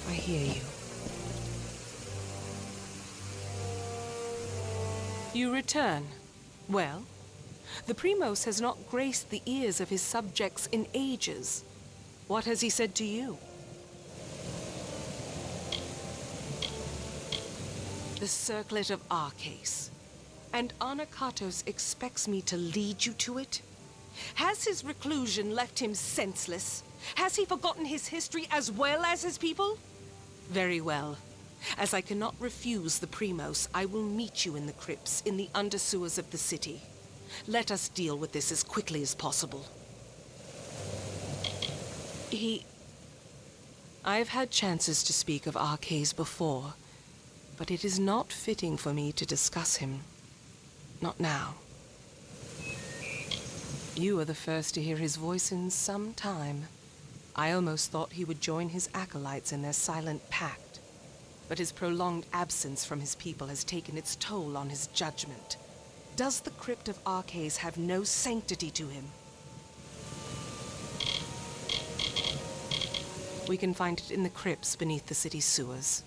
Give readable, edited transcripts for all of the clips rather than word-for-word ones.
I hear you. You return. Well, the Primos has not graced the ears of his subjects in ages. What has he said to you? The circlet of Arcase. And Anakatos expects me to lead you to it? Has his reclusion left him senseless? Has he forgotten his history as well as his people? Very well. As I cannot refuse the Primos, I will meet you in the crypts, in the undersewers of the city. Let us deal with this as quickly as possible. I've had chances to speak of Arcase before, but it is not fitting for me to discuss him. Not now. You are the first to hear his voice in some time. I almost thought he would join his acolytes in their silent pact. But his prolonged absence from his people has taken its toll on his judgment. Does the crypt of Arcase have no sanctity to him? We can find it in the crypts beneath the city's sewers.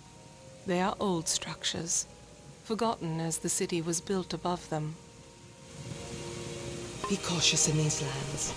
They are old structures, forgotten as the city was built above them. Be cautious in these lands.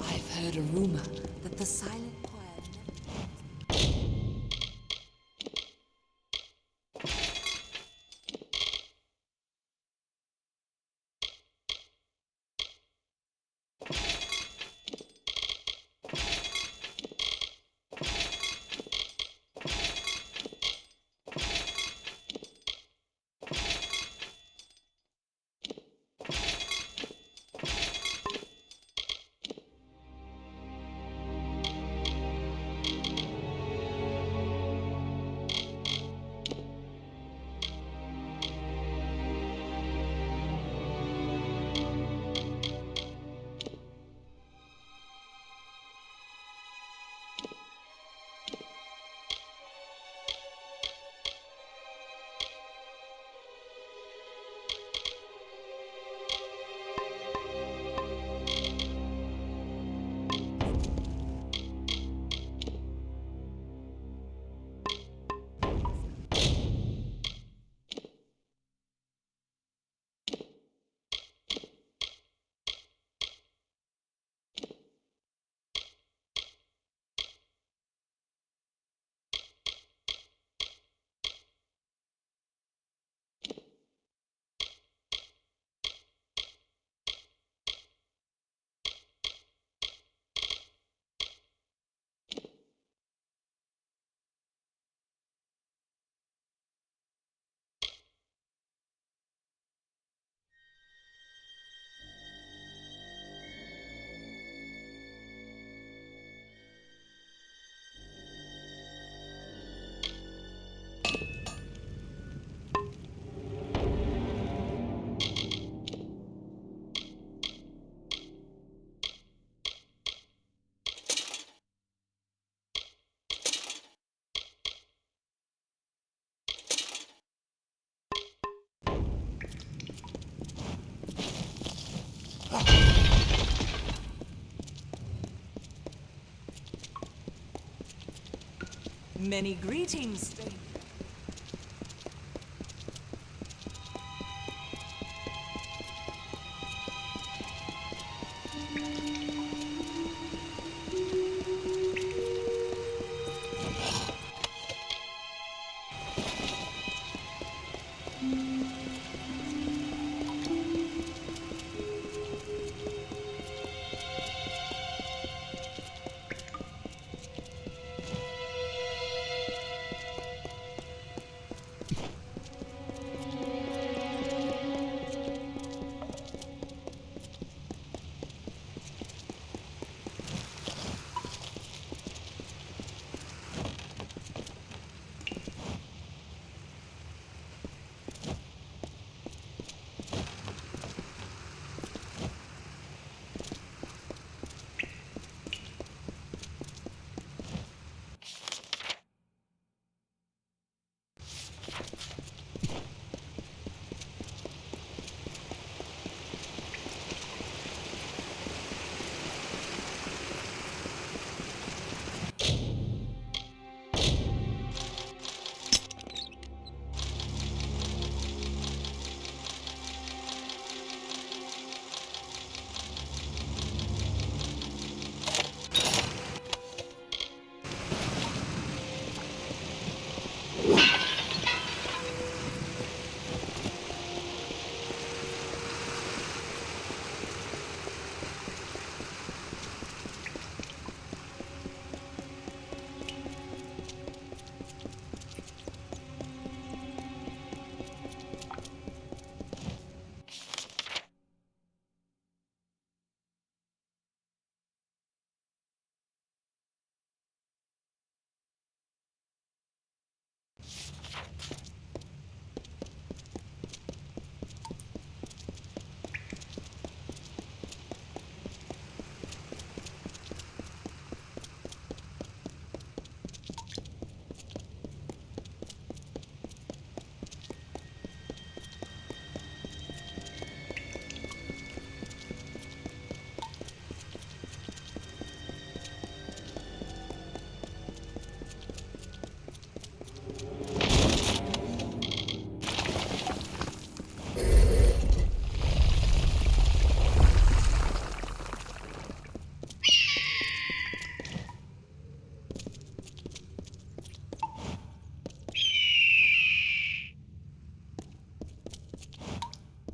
I've heard a rumor that the silent choir Many greetings.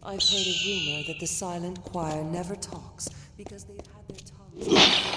I've heard a rumor that the silent choir never talks because they've had their tongues.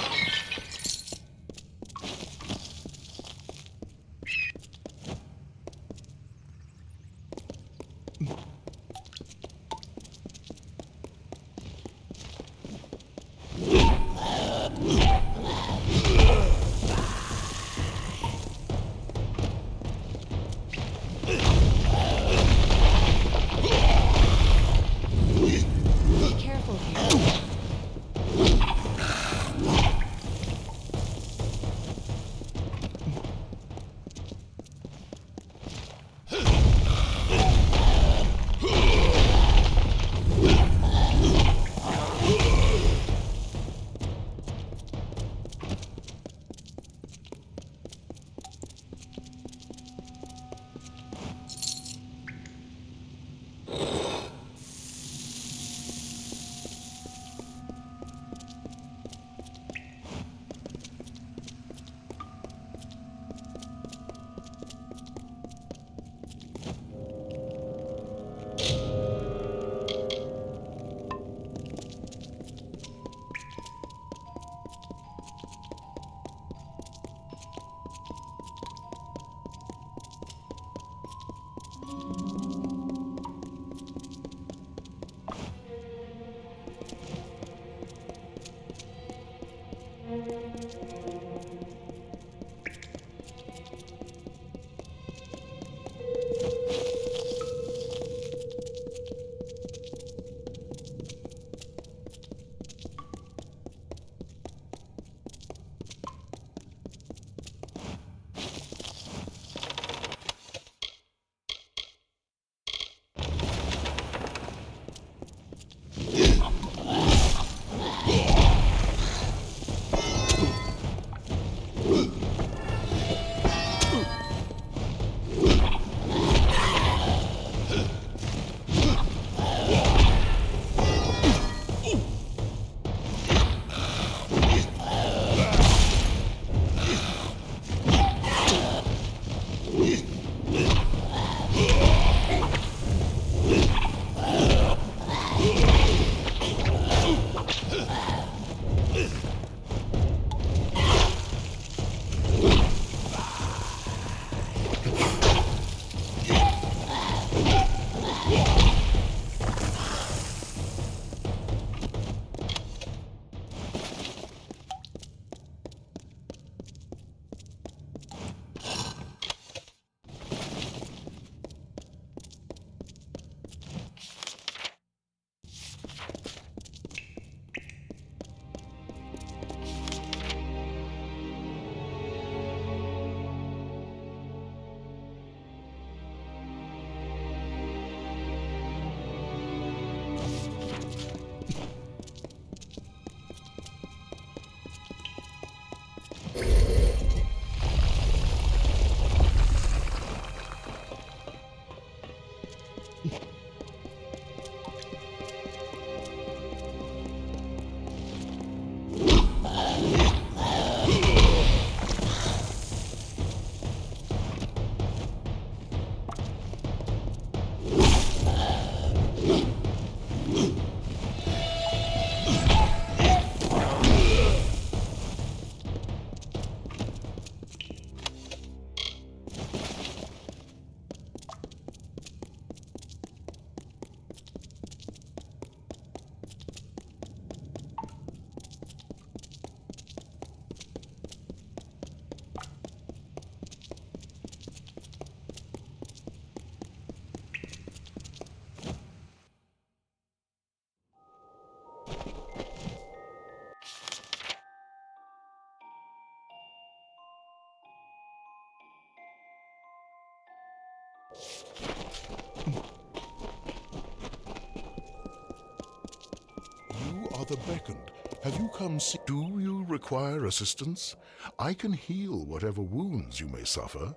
You are the beckoned. Have you come see? Do you require assistance? I can heal whatever wounds you may suffer.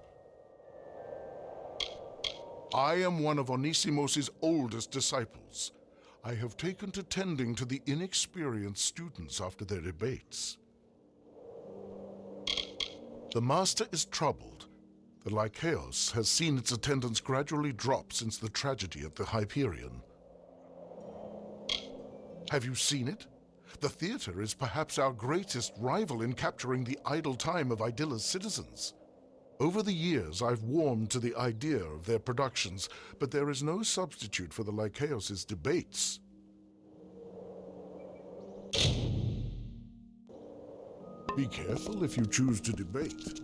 I am one of Onisimos's oldest disciples. I have taken to tending to the inexperienced students after their debates. The master is troubled. The Lycaeus has seen its attendance gradually drop since the tragedy at the Hyperion. Have you seen it? The theater is perhaps our greatest rival in capturing the idle time of Idilla's citizens. Over the years, I've warmed to the idea of their productions, but there is no substitute for the Lycaeus' debates. Be careful if you choose to debate.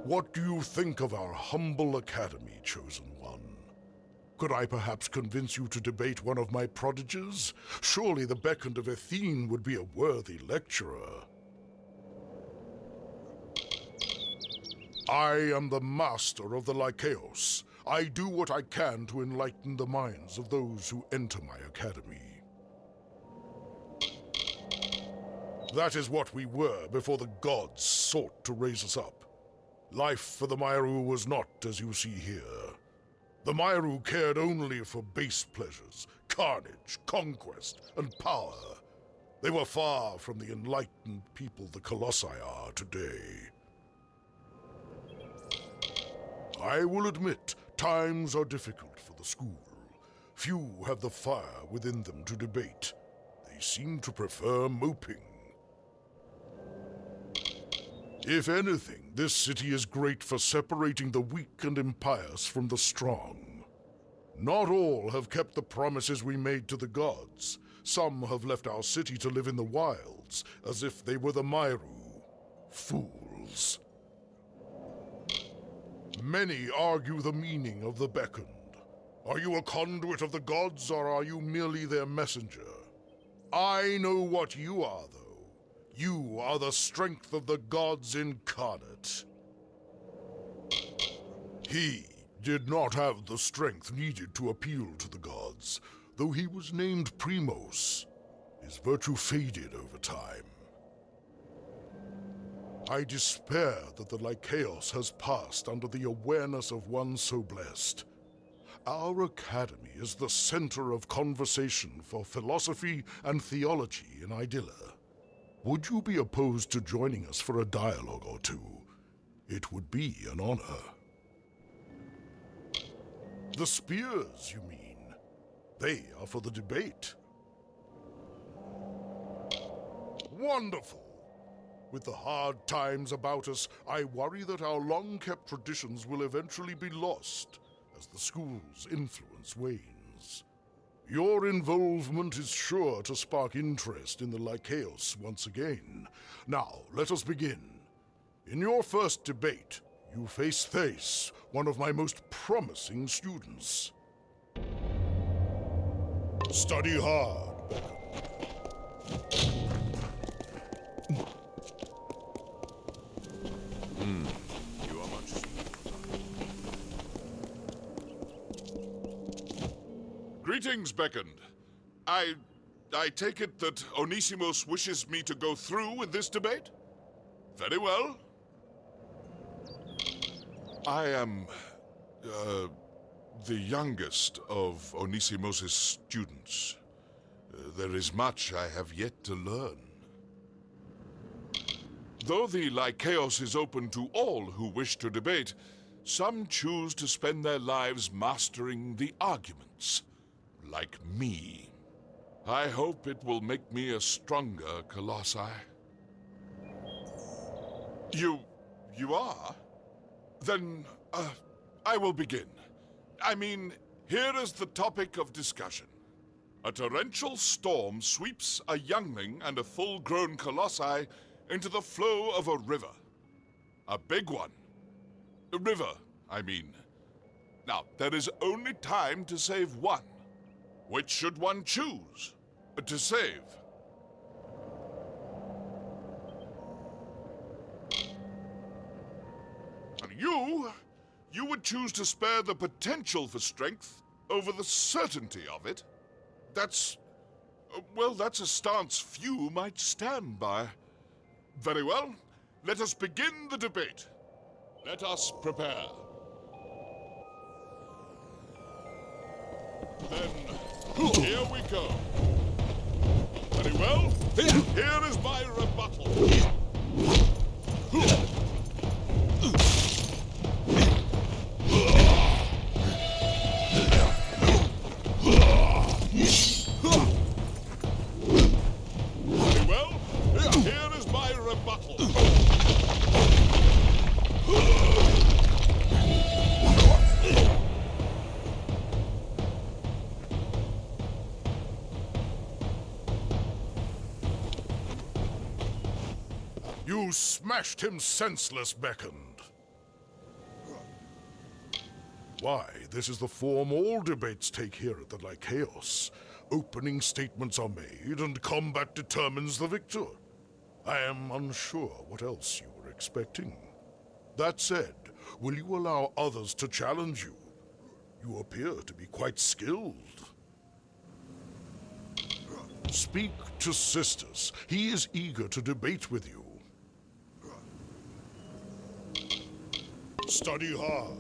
What do you think of our humble academy, Chosen One? Could I perhaps convince you to debate one of my prodigies? Surely the beckoned of Athene would be a worthy lecturer. I am the master of the Lycaeus. I do what I can to enlighten the minds of those who enter my academy. That is what we were before the gods sought to raise us up. Life for the Mairu was not as you see here. The Mairu cared only for base pleasures, carnage, conquest, and power. They were far from the enlightened people the Colossi are today. I will admit, times are difficult for the school. Few have the fire within them to debate. They seem to prefer moping. If anything, this city is great for separating the weak and impious from the strong. Not all have kept the promises we made to the gods. Some have left our city to live in the wilds, as if they were the Mairu. Fools. Many argue the meaning of the beckoned. Are you a conduit of the gods, or are you merely their messenger? I know what you are, though. You are the strength of the gods incarnate. He did not have the strength needed to appeal to the gods. Though he was named Primos, his virtue faded over time. I despair that the Lycaeus has passed under the awareness of one so blessed. Our academy is the center of conversation for philosophy and theology in Idilla. Would you be opposed to joining us for a dialogue or two? It would be an honor. The spears, you mean? They are for the debate. Wonderful! With the hard times about us, I worry that our long-kept traditions will eventually be lost as the school's influence wanes. Your involvement is sure to spark interest in the Lycaeus once again. Now, let us begin. In your first debate, you face Thace, one of my most promising students. Study hard, Becca. You are much. Greetings, beckoned. I take it that Onisimos wishes me to go through with this debate? Very well. I am, the youngest of Onisimos' students. There is much I have yet to learn. Though the Lycaeus is open to all who wish to debate, some choose to spend their lives mastering the arguments, like me. I hope it will make me a stronger Colossi. You are? Then, I will begin. I mean, here is the topic of discussion. A torrential storm sweeps a youngling and a full-grown Colossi into the flow of a river. A big one. A river, I mean. Now, there is only time to save one. Which should one choose to save? And you would choose to spare the potential for strength over the certainty of it? That's a stance few might stand by. Very well, let us begin the debate. Let us prepare. Then, here we go. Very well, here is my rebuttal. Very well, here is my rebuttal. You smashed him senseless, Beckoned. Why, this is the form all debates take here at the Lycaeus. Opening statements are made, and combat determines the victor. I am unsure what else you were expecting. That said, will you allow others to challenge you? You appear to be quite skilled. Speak to Sisters. He is eager to debate with you. Study hard.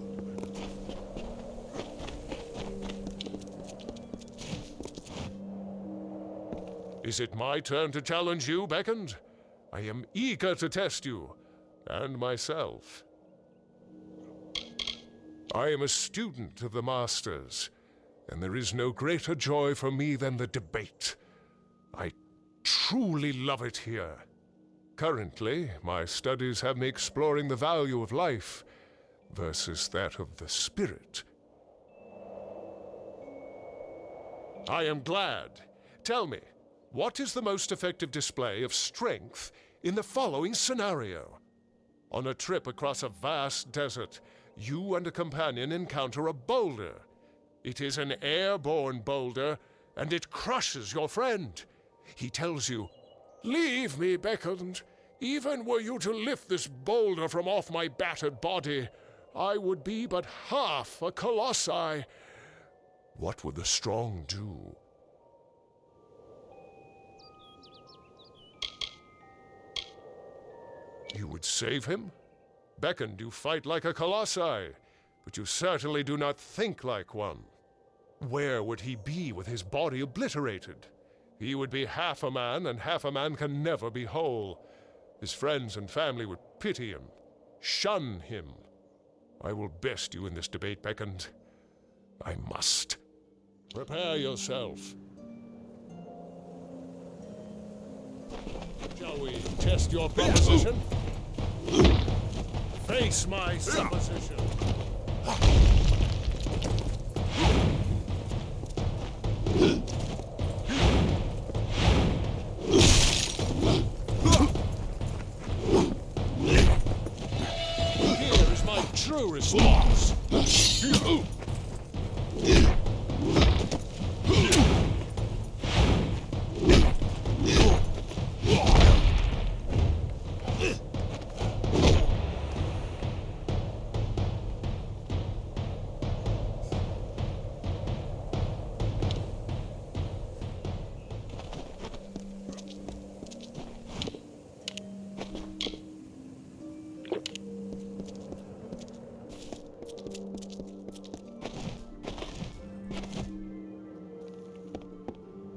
Is it my turn to challenge you, Beckoned? I am eager to test you, and myself. I am a student of the Masters, and there is no greater joy for me than the debate. I truly love it here. Currently, my studies have me exploring the value of life versus that of the spirit. I am glad. Tell me, what is the most effective display of strength in the following scenario? On a trip across a vast desert, you and a companion encounter a boulder. It is an airborne boulder, and it crushes your friend. He tells you, "Leave me, Beckoned. Even were you to lift this boulder from off my battered body, I would be but half a colossi." What would the strong do? You would save him? Beckoned, you fight like a colossi, but you certainly do not think like one. Where would he be with his body obliterated? He would be half a man, and half a man can never be whole. His friends and family would pity him, shun him. I will best you in this debate, Beckoned. I must. Prepare yourself. Shall we test your proposition? Face my supposition. Here is my true response.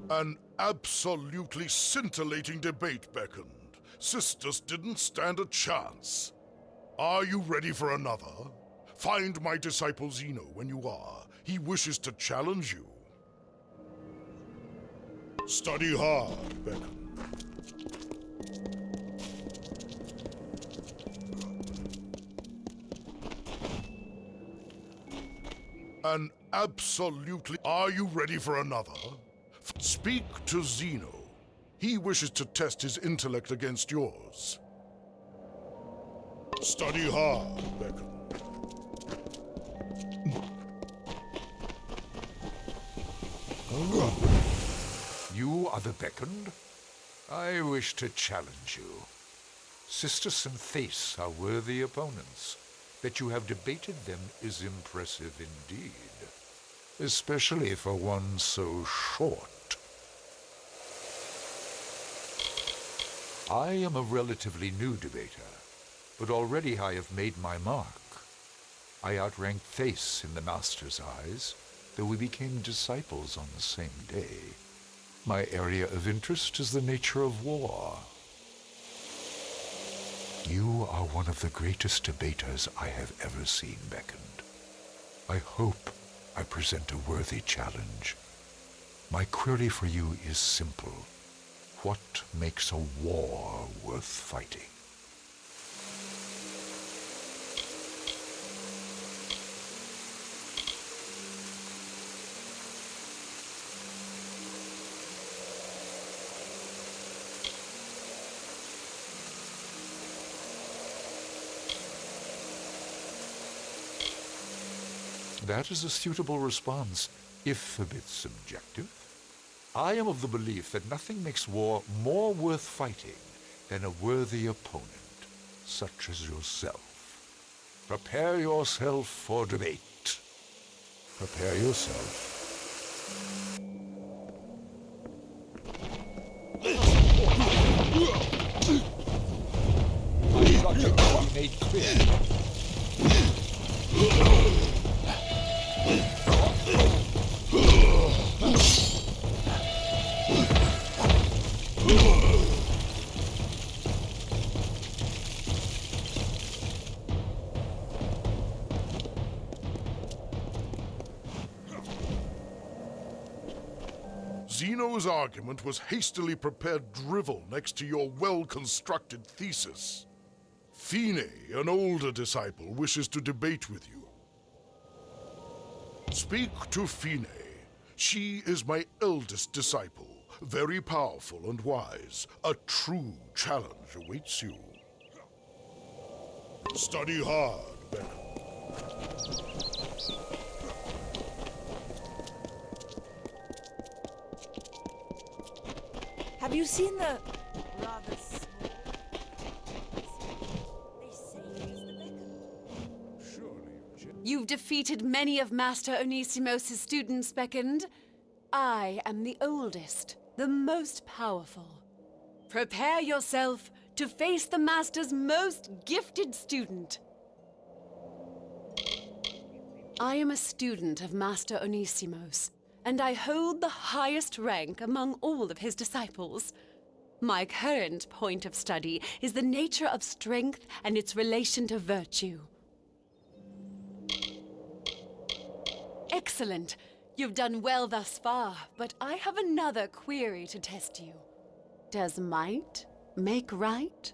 An absolutely scintillating debate, Beckoned. Sisters didn't stand a chance. Are you ready for another? Find my disciple Zeno when you are. He wishes to challenge you. Study hard, Beckoned. An absolutely... Are you ready for another? Speak to Zeno. He wishes to test his intellect against yours. Study hard, Beckon. You are the beckoned? I wish to challenge you. Sisters and Thace are worthy opponents. That you have debated them is impressive indeed. Especially for one so short. I am a relatively new debater, but already I have made my mark. I outranked Thace in the Master's eyes, though we became disciples on the same day. My area of interest is the nature of war. You are one of the greatest debaters I have ever seen, Beckoned. I hope I present a worthy challenge. My query for you is simple. What makes a war worth fighting? That is a suitable response, if a bit subjective. I am of the belief that nothing makes war more worth fighting than a worthy opponent, such as yourself. Prepare yourself for debate. Prepare yourself. My logic will be made clear. Zeno's argument was hastily prepared drivel next to your well-constructed thesis. Fine, an older disciple, wishes to debate with you. Speak to Fine. She is my eldest disciple, very powerful and wise. A true challenge awaits you. Study hard, Beckon. Have you seen the rather small? They say it is the beckoned. You've defeated many of Master Onisimos' students, Beckoned. I am the oldest, the most powerful. Prepare yourself to face the Master's most gifted student. I am a student of Master Onisimos, and I hold the highest rank among all of his disciples. My current point of study is the nature of strength and its relation to virtue. Excellent. You've done well thus far, but I have another query to test you. Does might make right?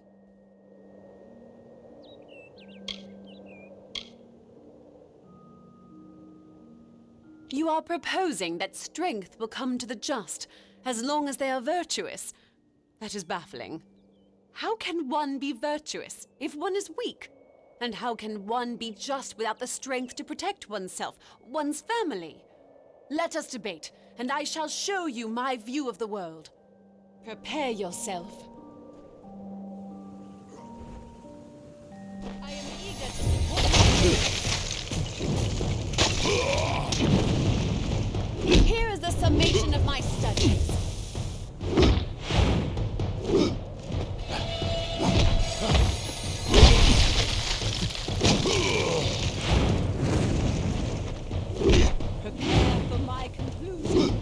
You are proposing that strength will come to the just, as long as they are virtuous. That is baffling. How can one be virtuous if one is weak? And how can one be just without the strength to protect oneself, one's family? Let us debate, and I shall show you my view of the world. Prepare yourself. I am eager to support you. Here is the summation of my studies. Prepare for my conclusion.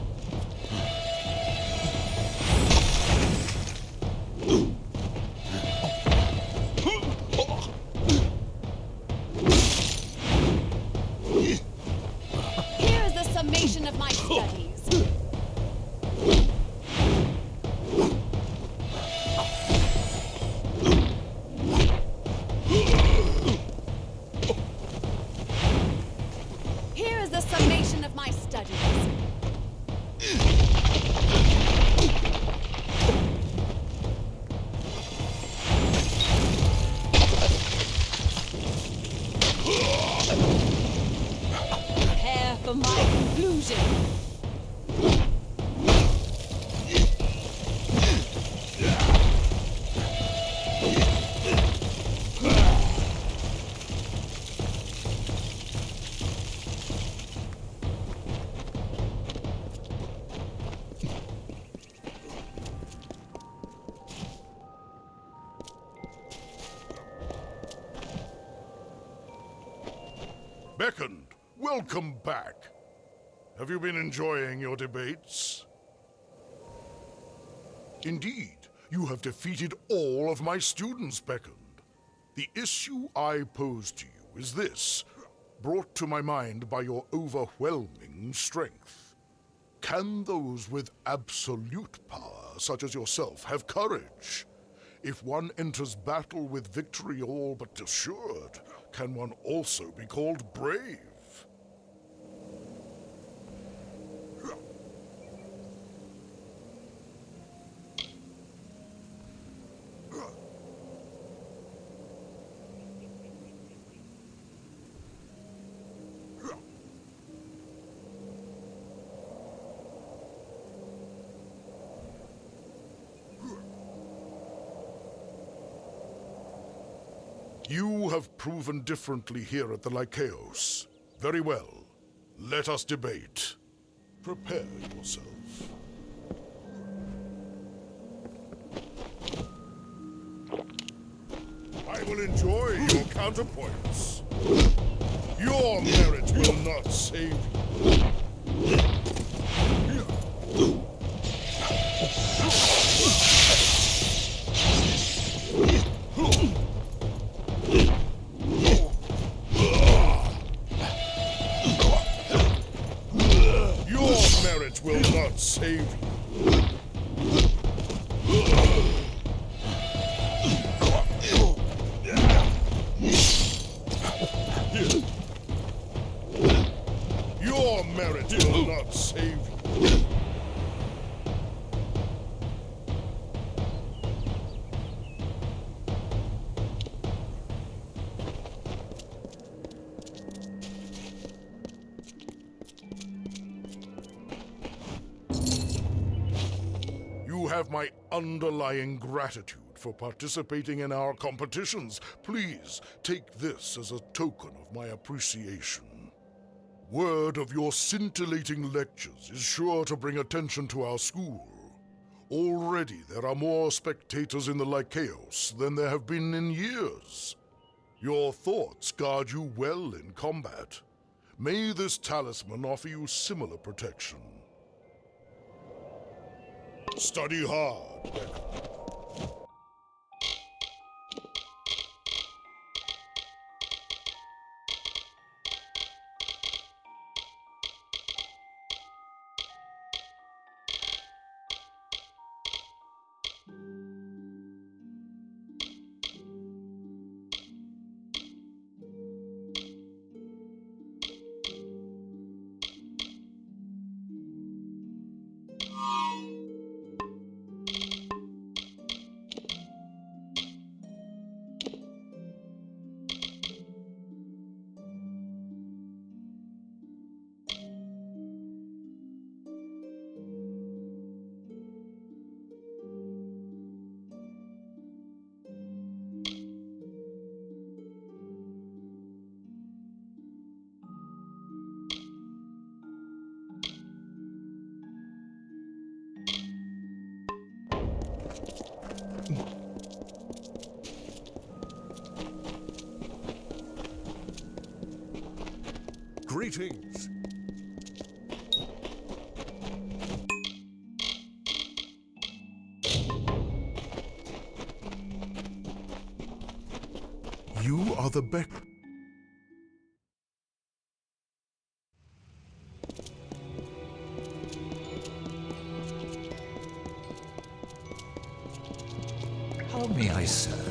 for my conclusion. Beckoned, welcome back. Have you been enjoying your debates? Indeed, you have defeated all of my students, Beckoned. The issue I pose to you is this, brought to my mind by your overwhelming strength. Can those with absolute power, such as yourself, have courage? If one enters battle with victory all but assured, can one also be called brave? You have proven differently here at the Lycaeos. Very well. Let us debate. Prepare yourself. I will enjoy your counterpoints. Your merit will not save you. Will not save you. Your merit will not save you. You have my underlying gratitude for participating in our competitions. Please take this as a token of my appreciation. Word of your scintillating lectures is sure to bring attention to our school. Already there are more spectators in the Lycaeos than there have been in years. Your thoughts guard you well in combat. May this talisman offer you similar protection. Study hard, Becca. Greetings. You are the Beck. How may I serve?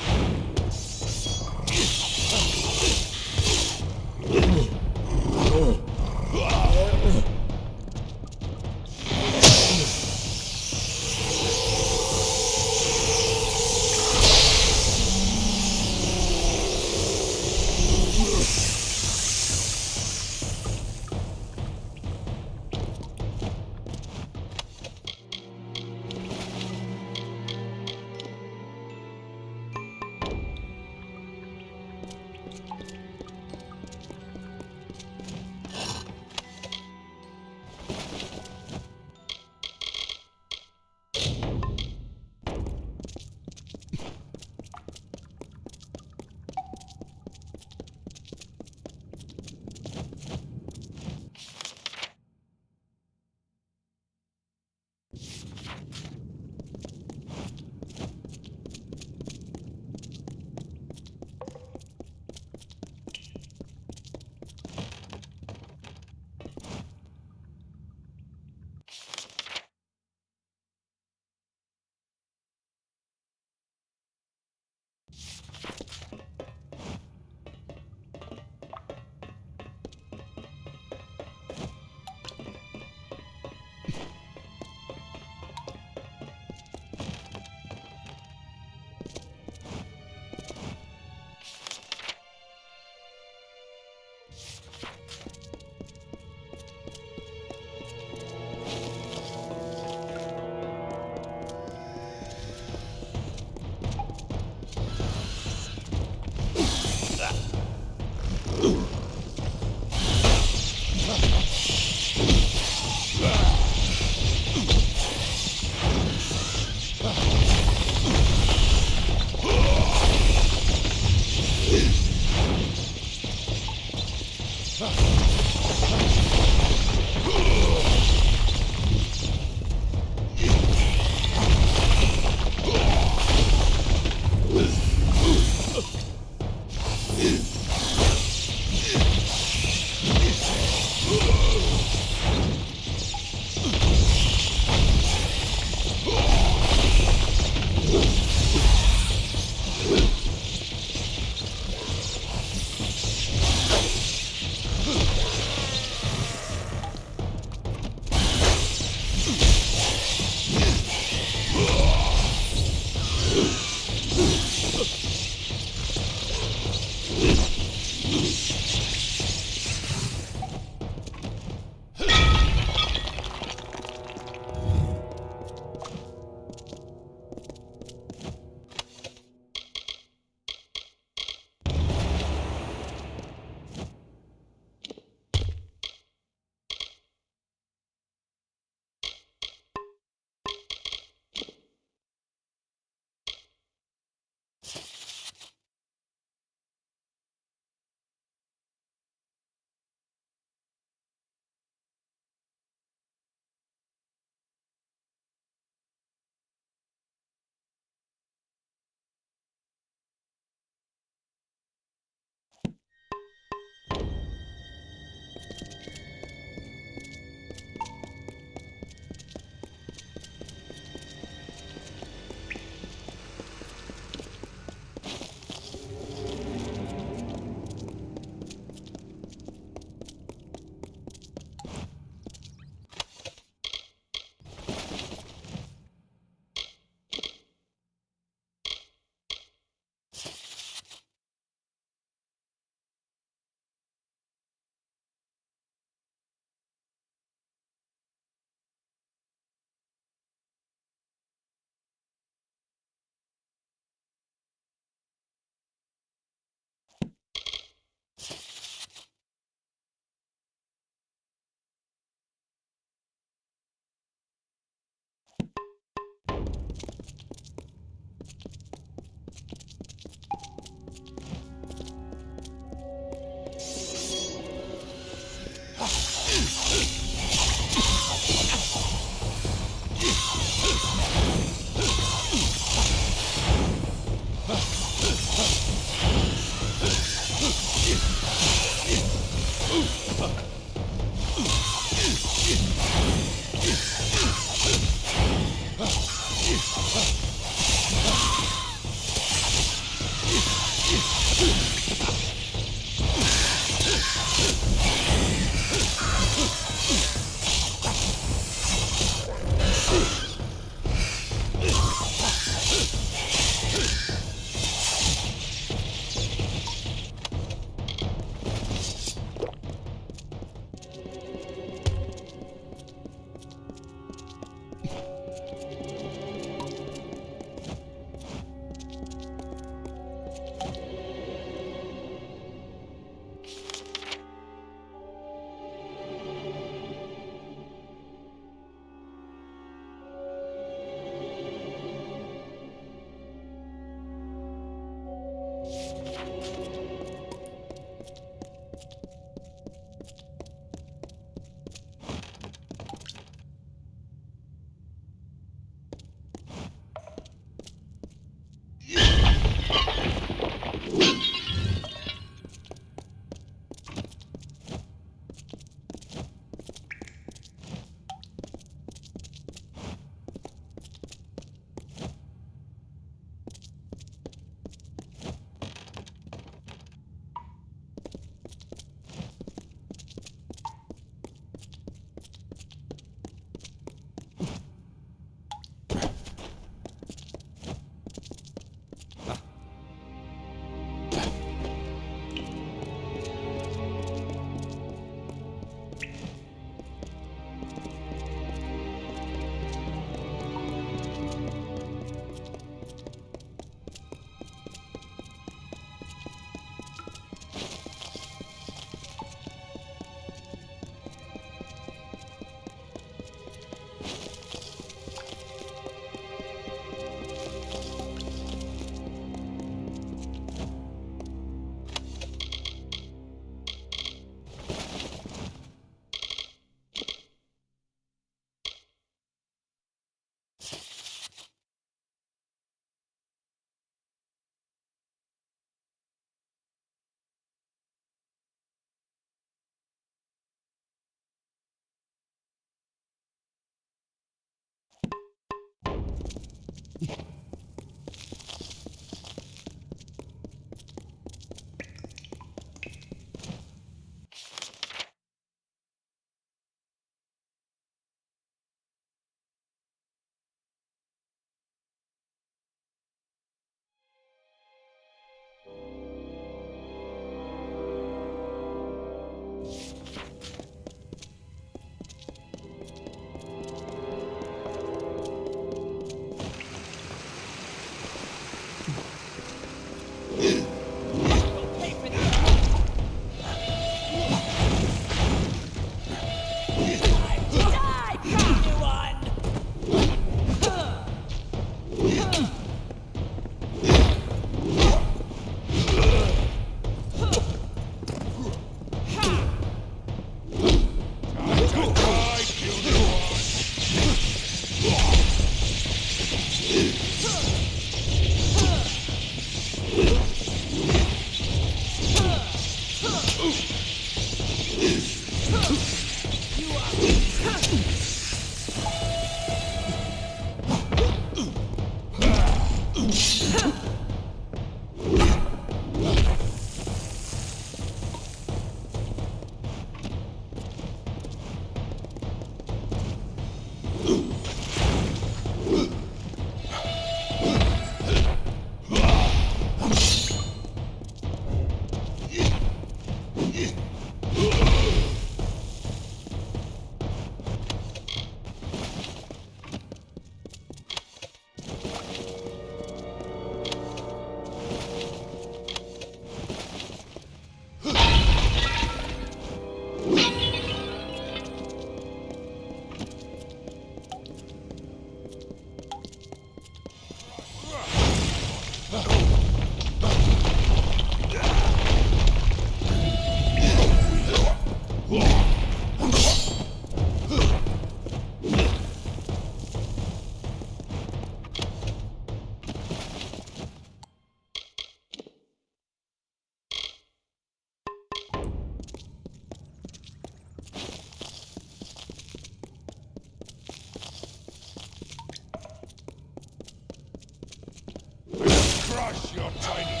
crush your tiny...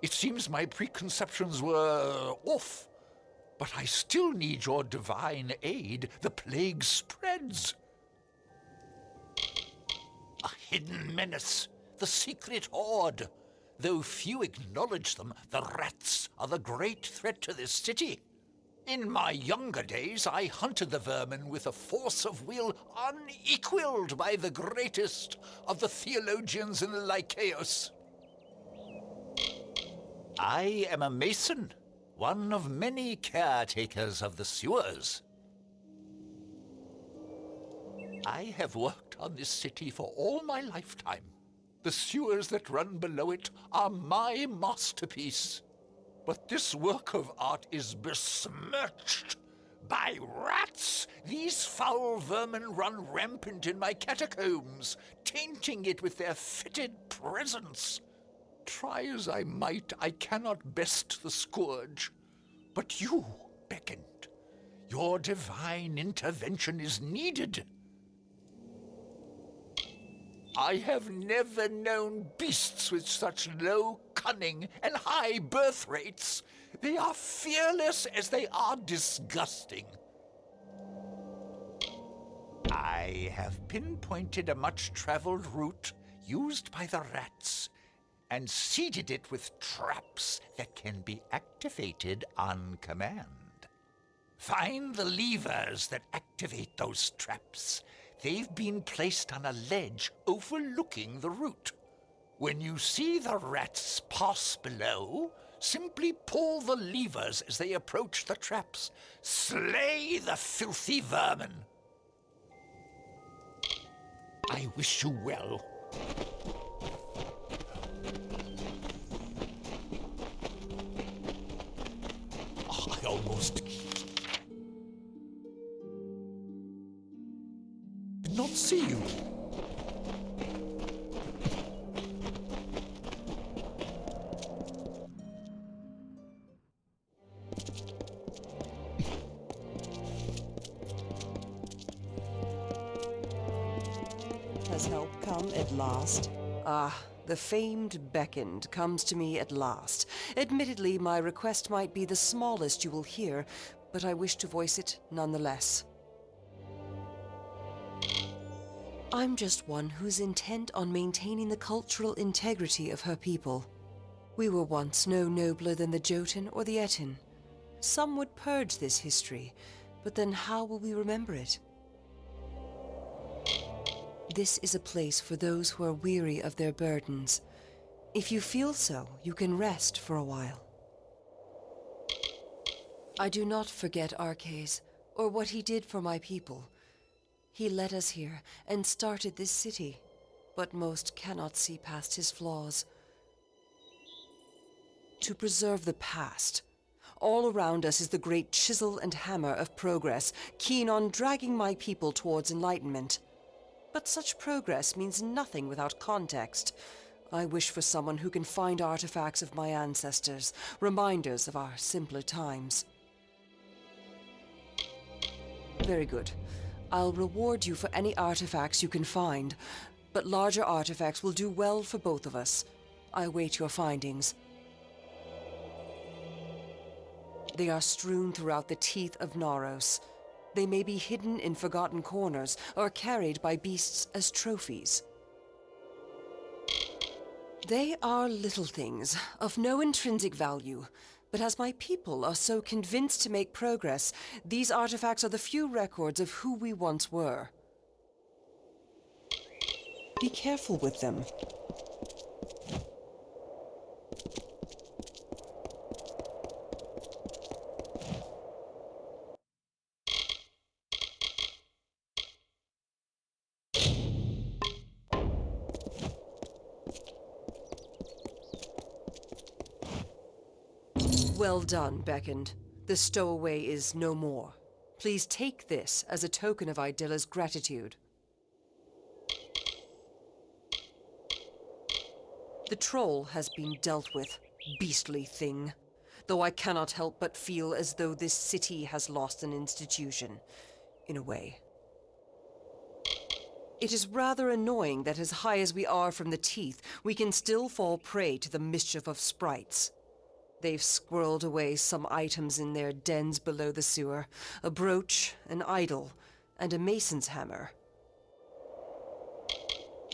It seems my preconceptions were off, but I still need your divine aid. The plague spreads. A hidden menace, the secret horde. Though few acknowledge them, the rats are the great threat to this city. In my younger days, I hunted the vermin with a force of will unequaled by the greatest of the theologians in the Lycaeus. I am a mason, one of many caretakers of the sewers. I have worked on this city for all my lifetime. The sewers that run below it are my masterpiece. But this work of art is besmirched by rats. These foul vermin run rampant in my catacombs, tainting it with their fetid presence. Try as I might, I cannot best the scourge. But you beckoned. Your divine intervention is needed. I have never known beasts with such low cunning and high birth rates. They are fearless as they are disgusting. I have pinpointed a much-traveled route used by the rats and seeded it with traps that can be activated on command. Find the levers that activate those traps. They've been placed on a ledge overlooking the route. When you see the rats pass below, simply pull the levers as they approach the traps. Slay the filthy vermin. I wish you well. Oh, I almost did not see you. Has help come at last? Ah, the famed beckoned comes to me at last. Admittedly, my request might be the smallest you will hear, but I wish to voice it nonetheless. I'm just one who's intent on maintaining the cultural integrity of her people. We were once no nobler than the Jotun or the Etin. Some would purge this history, but then how will we remember it? This is a place for those who are weary of their burdens. If you feel so, you can rest for a while. I do not forget Arcades, or what he did for my people. He led us here and started this city, but most cannot see past his flaws. To preserve the past, all around us is the great chisel and hammer of progress, keen on dragging my people towards enlightenment. But such progress means nothing without context. I wish for someone who can find artifacts of my ancestors, reminders of our simpler times. Very good. I'll reward you for any artifacts you can find, but larger artifacts will do well for both of us. I await your findings. They are strewn throughout the teeth of Naros. They may be hidden in forgotten corners or carried by beasts as trophies. They are little things, of no intrinsic value, but as my people are so convinced to make progress, these artifacts are the few records of who we once were. Be careful with them. Well done, Beckoned. The stowaway is no more. Please take this as a token of Idilla's gratitude. The troll has been dealt with, beastly thing. Though I cannot help but feel as though this city has lost an institution, in a way. It is rather annoying that as high as we are from the teeth, we can still fall prey to the mischief of sprites. They've squirreled away some items in their dens below the sewer. A brooch, an idol, and a mason's hammer.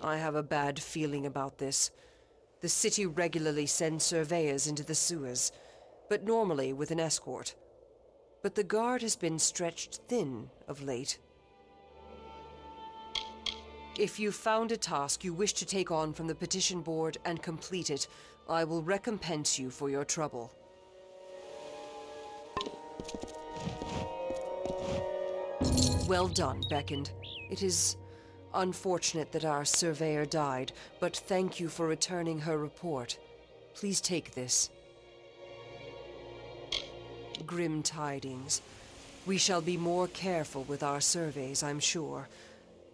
I have a bad feeling about this. The city regularly sends surveyors into the sewers, but normally with an escort. But the guard has been stretched thin of late. If you found a task you wish to take on from the petition board and complete it, I will recompense you for your trouble. Well done, Beckoned. It is unfortunate that our surveyor died, but thank you for returning her report. Please take this. Grim tidings. We shall be more careful with our surveys, I'm sure.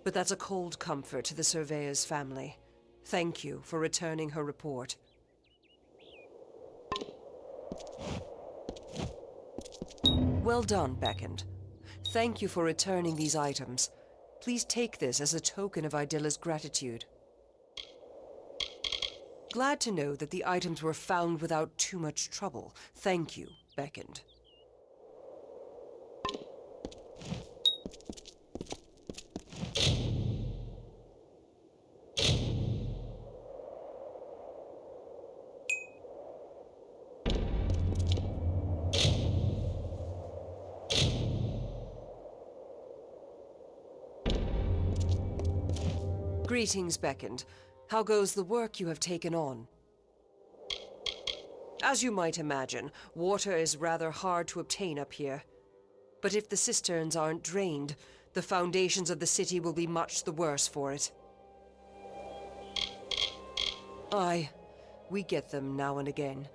But that's a cold comfort to the surveyor's family. Thank you for returning her report. Well done, Beckoned. Thank you for returning these items. Please take this as a token of Idilla's gratitude. Glad to know that the items were found without too much trouble. Thank you, Beckoned. Greetings, Beckoned. How goes the work you have taken on? As you might imagine, water is rather hard to obtain up here. But if the cisterns aren't drained, the foundations of the city will be much the worse for it. Aye, we get them now and again.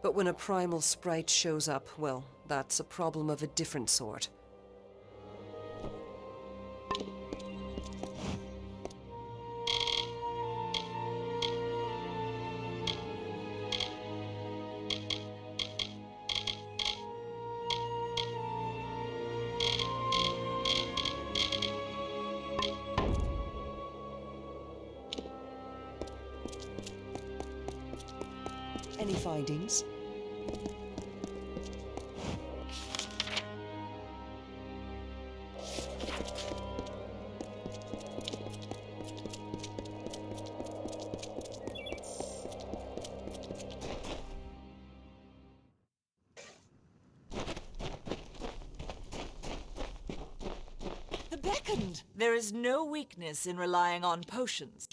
But when a primal sprite shows up, well, that's a problem of a different sort. Any findings? The Beckoned! There is no weakness in relying on potions.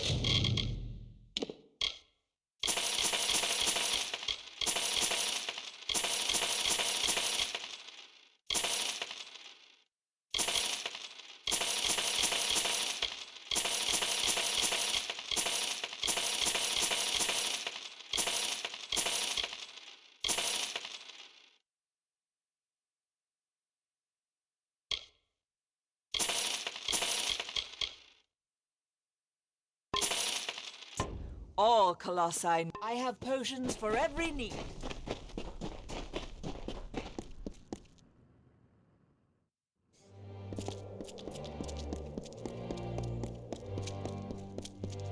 All colossi. I have potions for every need.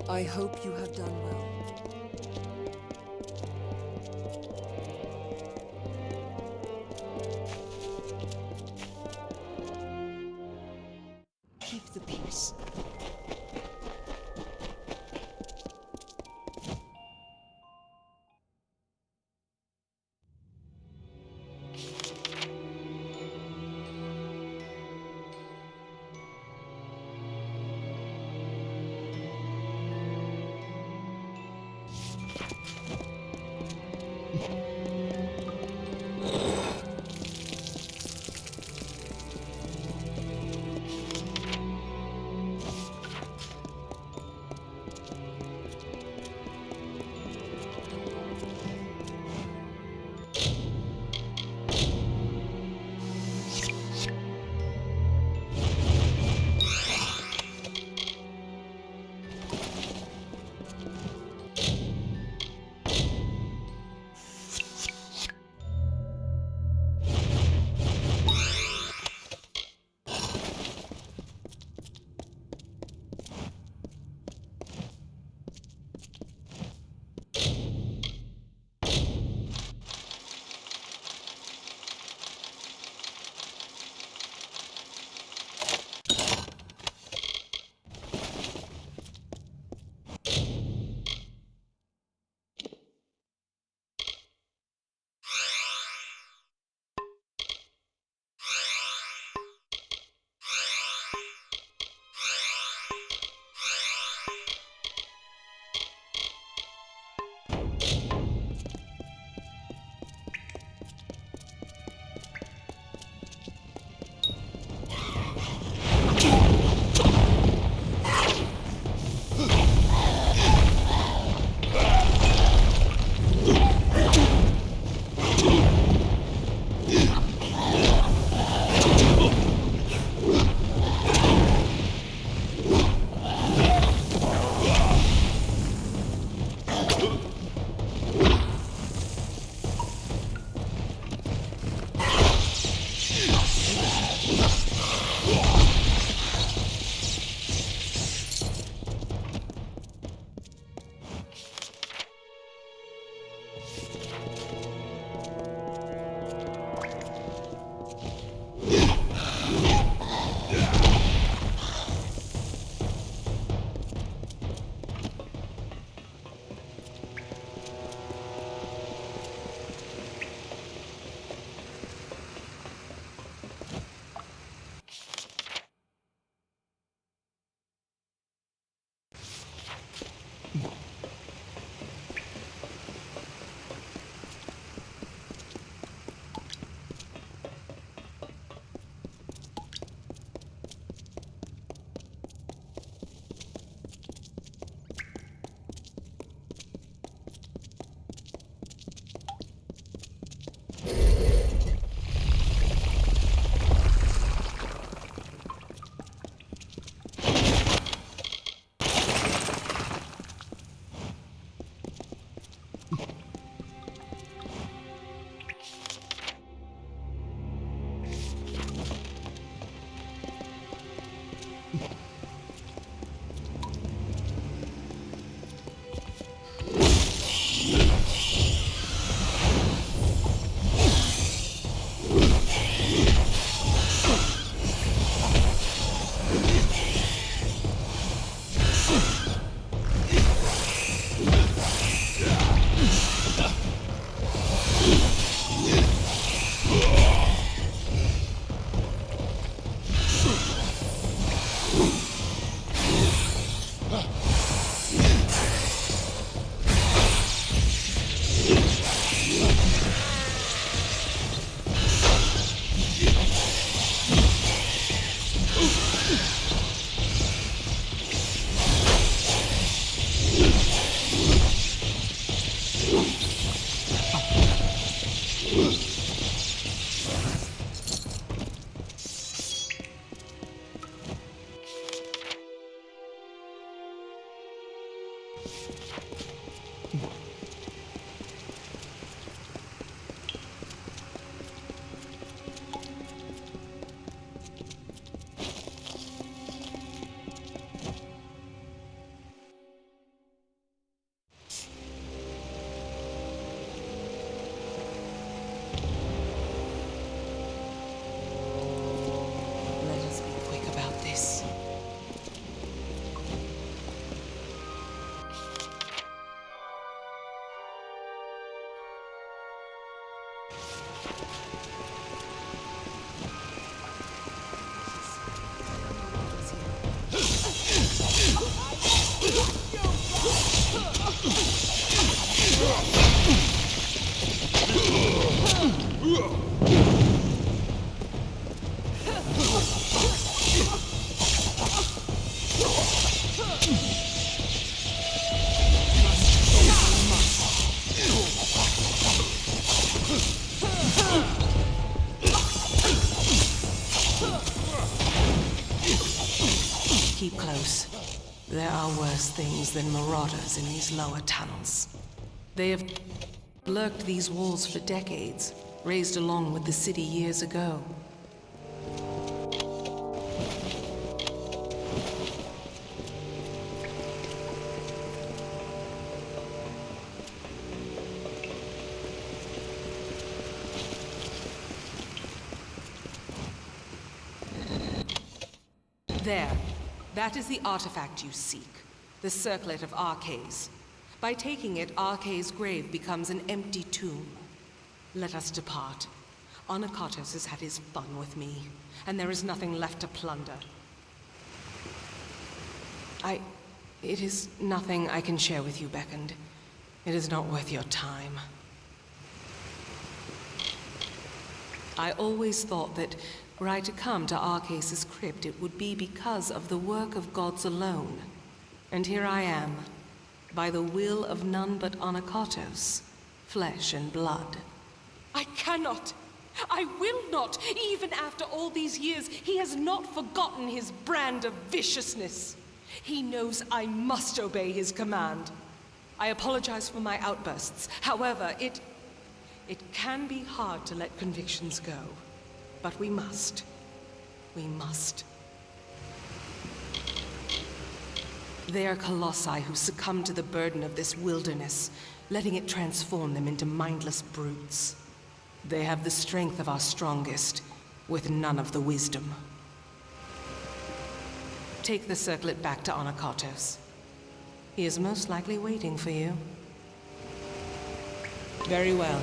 I hope you have done well. Keep the peace. Keep close. There are worse things than marauders in these lower tunnels. They have lurked these walls for decades, raised along with the city years ago. There. That is the artifact you seek. The Circlet of Arcades. By taking it, Arcades' grave becomes an empty tomb. Let us depart. Onakatos has had his fun with me, and there is nothing left to plunder. It is nothing I can share with you, Beckoned. It is not worth your time. I always thought that were I to come to Arcades' crypt, it would be because of the work of gods alone. And here I am, by the will of none but Onakatos, flesh and blood. I cannot! I will not! Even after all these years, he has not forgotten his brand of viciousness. He knows I must obey his command. I apologize for my outbursts. However, it can be hard to let convictions go. But we must. We must. They are colossi who succumb to the burden of this wilderness, letting it transform them into mindless brutes. They have the strength of our strongest, with none of the wisdom. Take the circlet back to Onakatos. He is most likely waiting for you. Very well.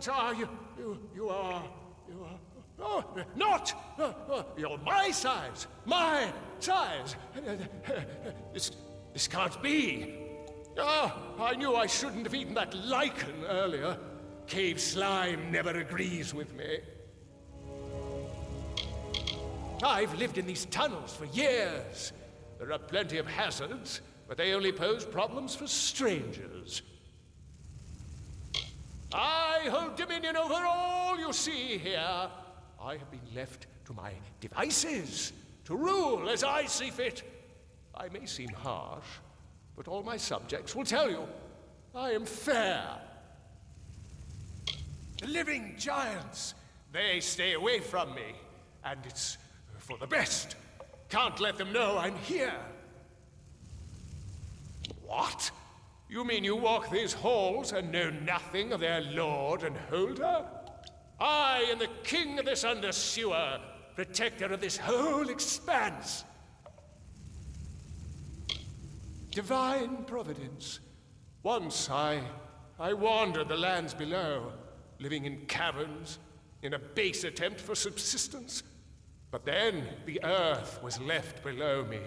What are you? You are... Oh, not! You're my size! My size! This can't be! I knew I shouldn't have eaten that lichen earlier. Cave slime never agrees with me. I've lived in these tunnels for years. There are plenty of hazards, but they only pose problems for strangers. I hold dominion over all you see here. I have been left to my devices, to rule as I see fit. I may seem harsh, but all my subjects will tell you, I am Faer. The living giants, they stay away from me, and it's for the best. Can't let them know I'm here. What? You mean you walk these halls and know nothing of their lord and holder? I am the king of this undersewer, protector of this whole expanse. Divine providence. Once I wandered the lands below, living in caverns, in a base attempt for subsistence. But then the earth was left below me,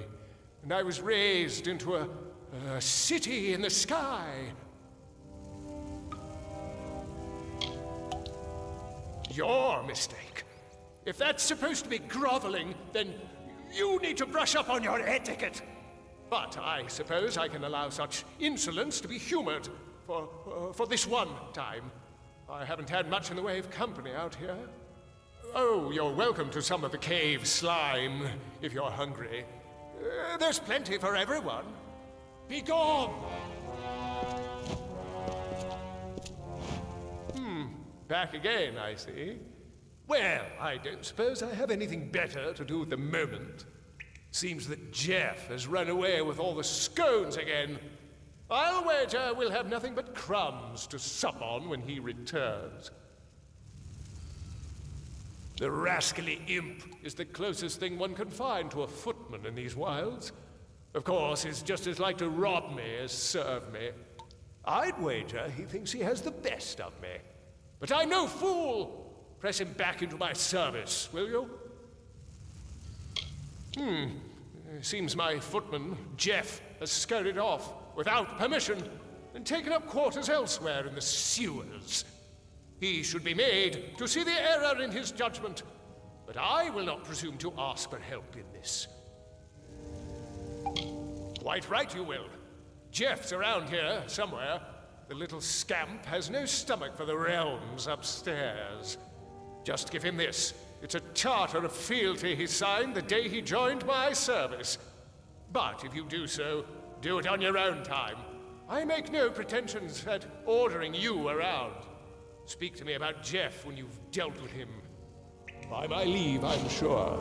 and I was raised into a city in the sky. Your mistake. If that's supposed to be groveling, then you need to brush up on your etiquette. But I suppose I can allow such insolence to be humored for this one time. I haven't had much in the way of company out here. Oh, you're welcome to some of the cave slime, if you're hungry. There's plenty for everyone. Be gone! Back again, I see. Well, I don't suppose I have anything better to do at the moment. Seems that Jeff has run away with all the scones again. I'll wager we'll have nothing but crumbs to sup on when he returns. The rascally imp is the closest thing one can find to a footman in these wilds. Of course, he's just as like to rob me as serve me. I'd wager he thinks he has the best of me. But I'm no fool! Press him back into my service, will you? Seems my footman, Jeff, has scurried off without permission and taken up quarters elsewhere in the sewers. He should be made to see the error in his judgment, but I will not presume to ask for help in this. Quite right you will. Jeff's around here somewhere. The little scamp has no stomach for the realms upstairs. Just give him this. It's a charter of fealty he signed the day he joined my service. But if you do so, do it on your own time. I make no pretensions at ordering you around. Speak to me about Jeff when you've dealt with him. By my leave, I'm sure.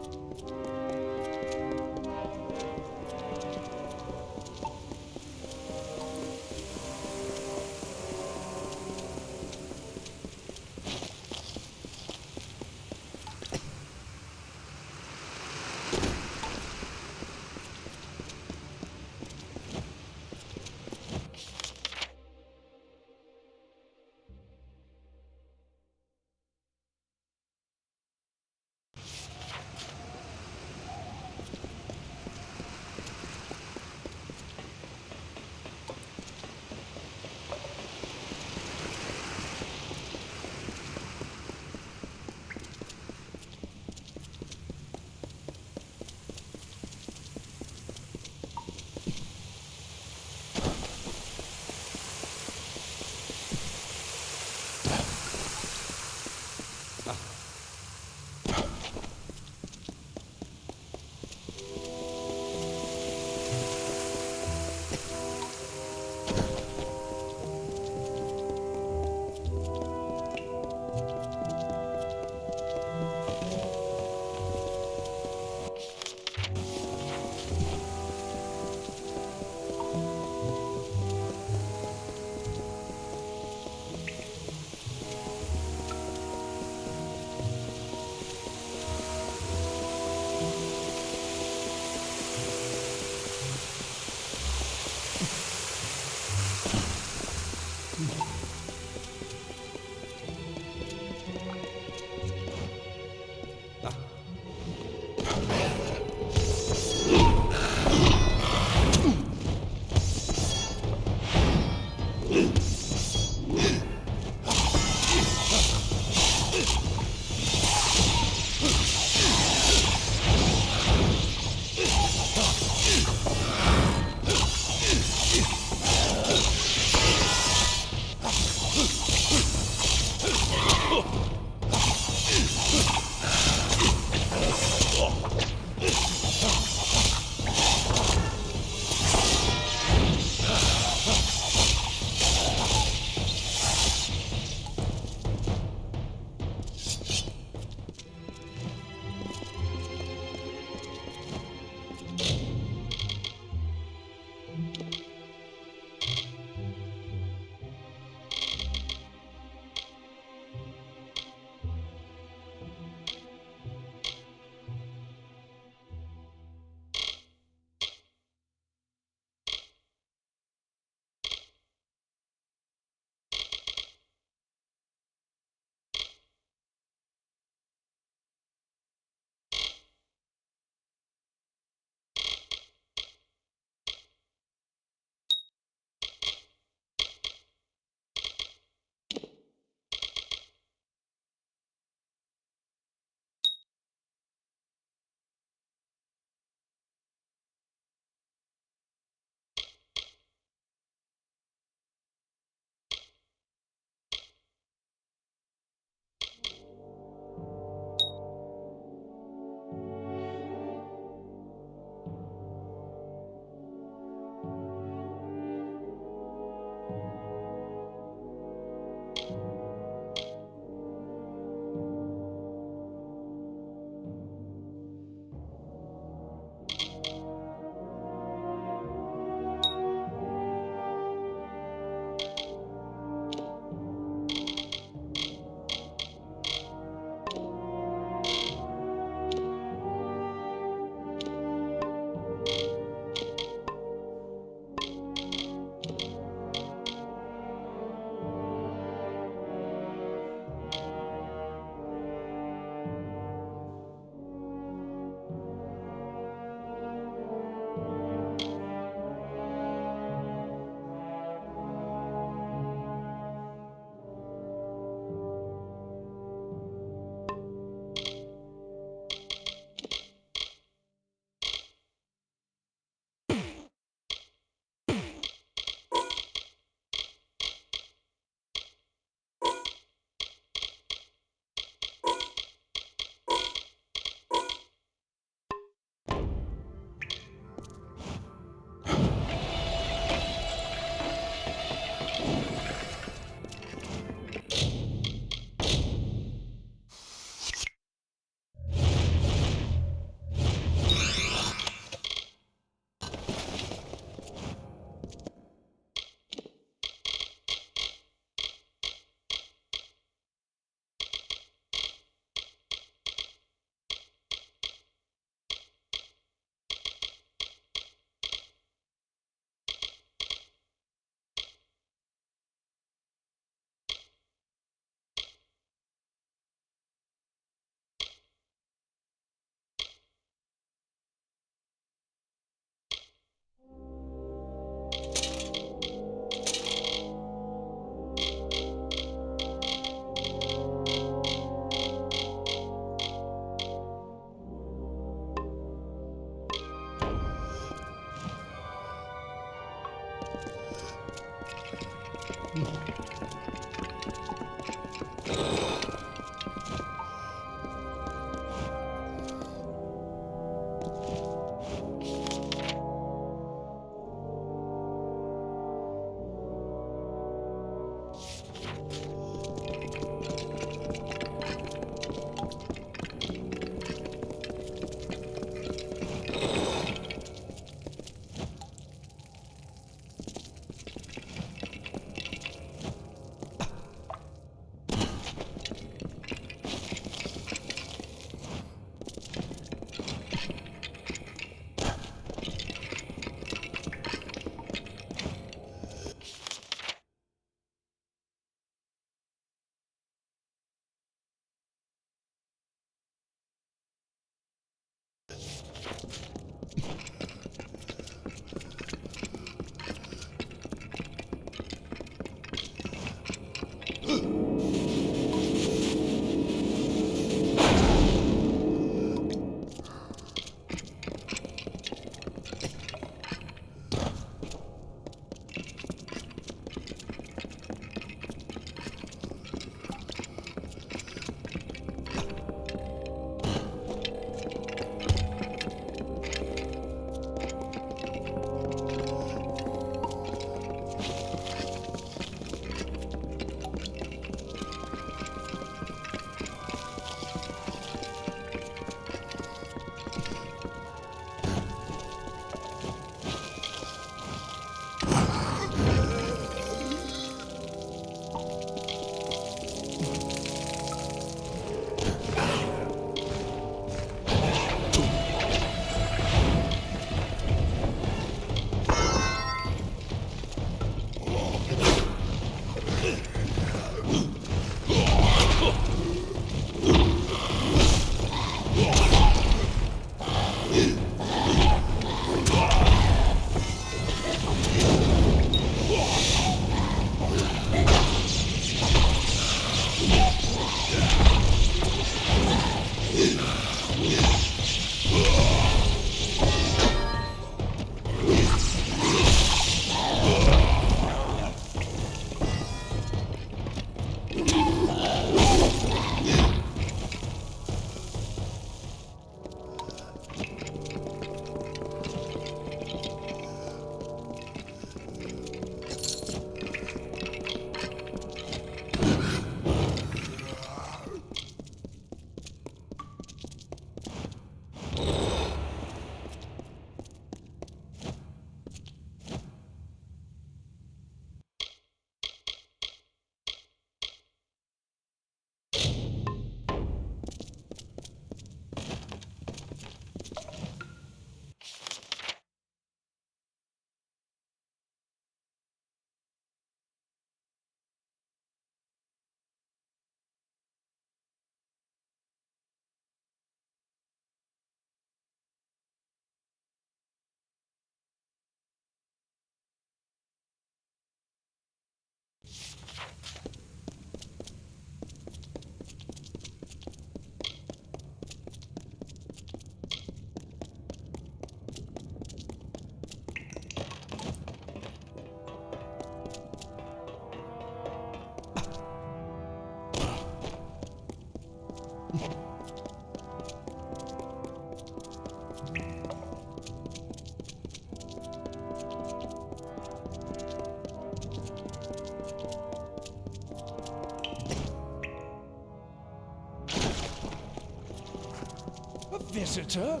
visitor?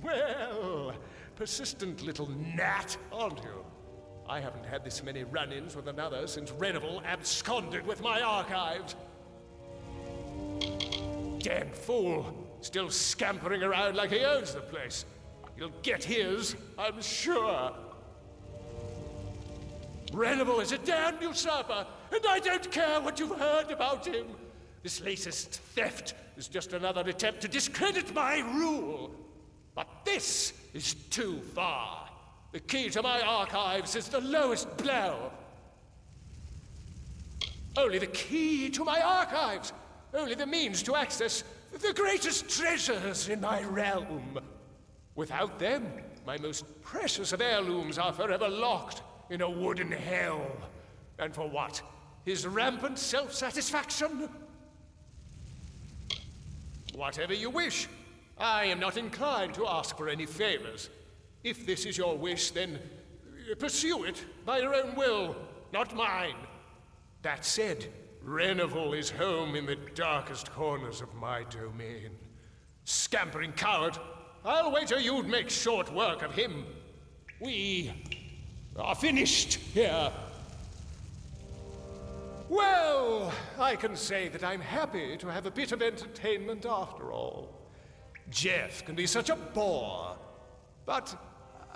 Well, persistent little gnat, aren't you? I haven't had this many run-ins with another since Renival absconded with my archives. Damn fool, still scampering around like he owns the place. He'll get his, I'm sure. Renival is a damned usurper, and I don't care what you've heard about him. This latest theft is just another attempt to discredit my rule. But this is too far. The key to my archives is the lowest blow. Only the key to my archives. Only the means to access the greatest treasures in my realm. Without them, my most precious of heirlooms are forever locked in a wooden hell. And for what? His rampant self-satisfaction? Whatever you wish. I am not inclined to ask for any favors. If this is your wish, then pursue it by your own will, not mine. That said, Renival is home in the darkest corners of my domain. Scampering coward, I'll wager you'd make short work of him. We are finished here. Well, I can say that I'm happy to have a bit of entertainment after all. Jeff can be such a bore, but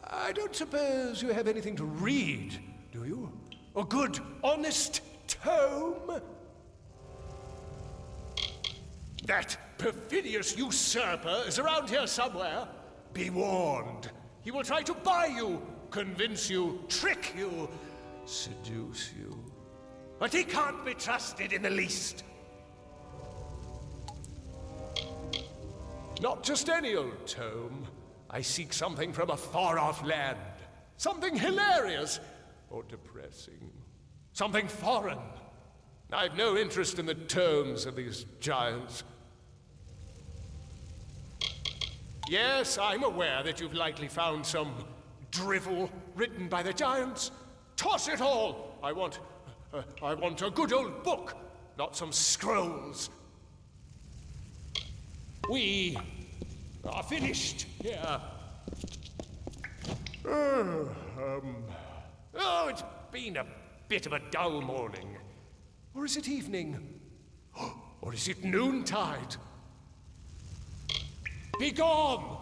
I don't suppose you have anything to read, do you? A good, honest tome? That perfidious usurper is around here somewhere. Be warned. He will try to buy you, convince you, trick you, seduce you. But he can't be trusted in the least. Not just any old tome. I seek something from a far-off land. Something hilarious or depressing. Something foreign. I've no interest in the tomes of these giants. Yes, I'm aware that you've likely found some drivel written by the giants. Toss it all! I want a good old book, not some scrolls. We are finished here. Oh, it's been a bit of a dull morning. Or is it evening? Or is it noontide? Be gone!